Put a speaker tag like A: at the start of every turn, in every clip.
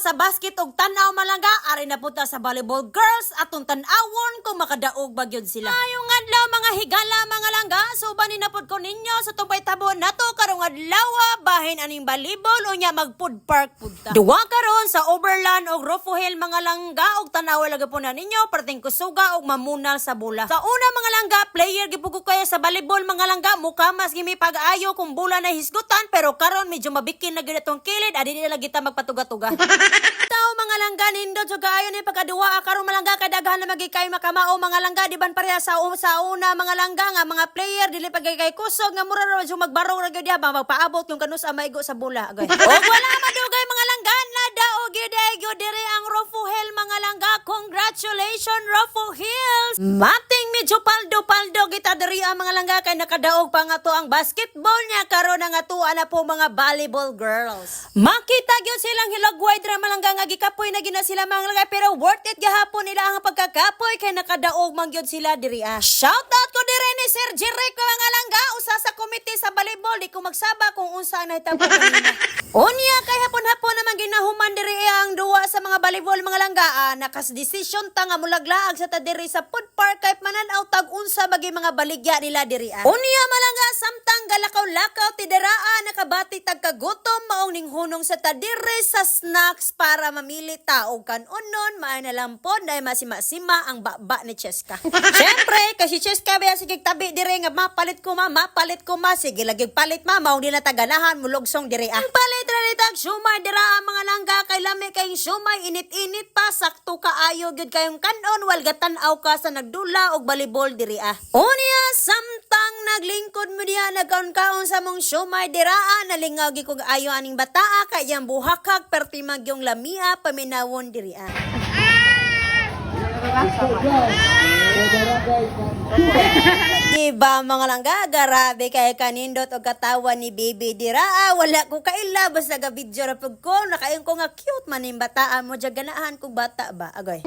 A: sa basket og tan-aw malangga, ari na punta sa volleyball girls atong tan-awon kung makadaog ba gyud sila. Ayong adlaw mga higala mga langga, suban ni napod ko ninyo sa tumpay tabo nato karong adlaw bahin aning volleyball unya mag food park punta. Duwa karon sa Overland og Rufo Hill mga langga og tan-aw lagi po na ninyo perting kusuga og mamunal sa bola. Sa una mga langga, player gipugo kaya sa volleyball mga langga, mukha mas gimi pag-ayo kung bola na hisgutan pero karon medyo mabikin na gyud atong kilid adi nila kita magpatuga-tuga. Tao mga langga nindot so kaayo ni pagkaduwa karon malangga kay daghan na magikay makamao mga langga di ban pareha sa una mga langga nga mga player dili pagkay kusog nga mura ra magbarong ra gyud ba magpaabot yung kanus sa maigo sa bola agay. Og wala madugay mga langga na daog gyud diri ang Rufo Hill mga langga. Congratulations Rufo Hills. Mating medyo paldo kita diri ang mga langga kay nakadaog pa nga to ang basketball niya karon nga tuwa na po mga volleyball girls. Makita gyud silang hilagway dira malangga nga gikapoy na gina sila mga langga pero worth it gahapon nila ang pagkakapoy kay nakadaog man gyud sila diri. Shout out ko diri ni Sir Jeric mga langga usa sa komite sa volleyball di ko magsaba kung unsa ang nahitabo kanina. Unya kay hapon-hapon naman ginahuman diri ang duwa sa mga volleyball mga langga nakas decision ta nga mulaglaag sa ta diri sa food park kay mananaw tag unsa bagi mga baligya nila diri. Unya malangga samtang galakaw-lakaw ti diraa nakabati tag kagutom maong ning hunong sa ta diri sa snacks para mamili ta og kanon maay na lampod na masima-sima ang baba ni Cheska. Syempre kasi Cheska biya sige tabi diri nga mapalit ko ma sige lagi palit ma maong di na taganahan mulugsong diri. Ang palit ra ni tag shumay dira mga langga kay lami kay shumay init-init pa sakto kaayo gyud kayong kanon wal gatan-aw ka sa nagdula og volleyball diri. Unya samtang naglingkod mo diha nagkaon-kaon sa mong shumay dira nalingaw gi kog ayo aning bataa kay yang buhakag perti magyong lamia paminawon diri. Diba mga langga, grabe kay kanindot o katawa ni baby dira. Wala ko kaila basta ga video ra pug ko nakayon ko nga cute man ning bataan mo jaganahan kog bata ba agoy.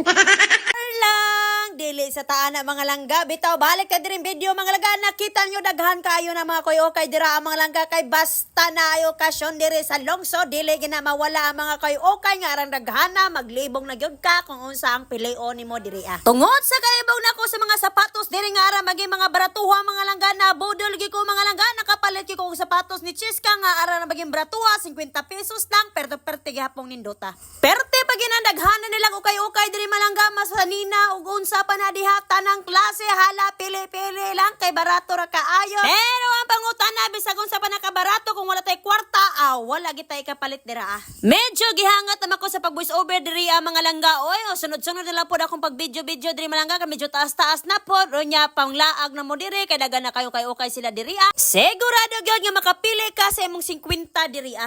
A: Lang dili sa taana mga langga bitaw balik ka diri video mga langga nakita nyo daghan kaayo na mga koy-okay dira ang mga langga kay basta na ay okasyon diri sa lungsod dili gina mawala ang mga koy-okay nga arang daghana maglibong na gyud ka kung unsa ang pileo nimo diri. Tungod sa kaibaw nako sa mga sapatos diri nga ara maging mga baratuha mga langga na budol gi ko mga langga nakapalit gi ko og sapatos ni Cheska nga ara na maging baratuha 50 pesos lang pero perte gihapon nindota. Perte pag ginadaghanan nilang ukay-ukay diri malangga masanina ug unsa pa na diha tanang klase hala pili-pili lang kay barato ra kaayo. Pero ang pangutana bisag unsa pa nakabarato kung wala tay kwarta wala gitay kapalit dira. Medyo gihangat naman ko sa pag voice over diri mga langga oy sunod-sunod na lang pod akong pag video diri malangga kay medyo taas-taas na pod nya panglaag na mo diri kay dagan na kayo kay okay sila diri. Sigurado gyud nga makapili ka sa imong 50 diri.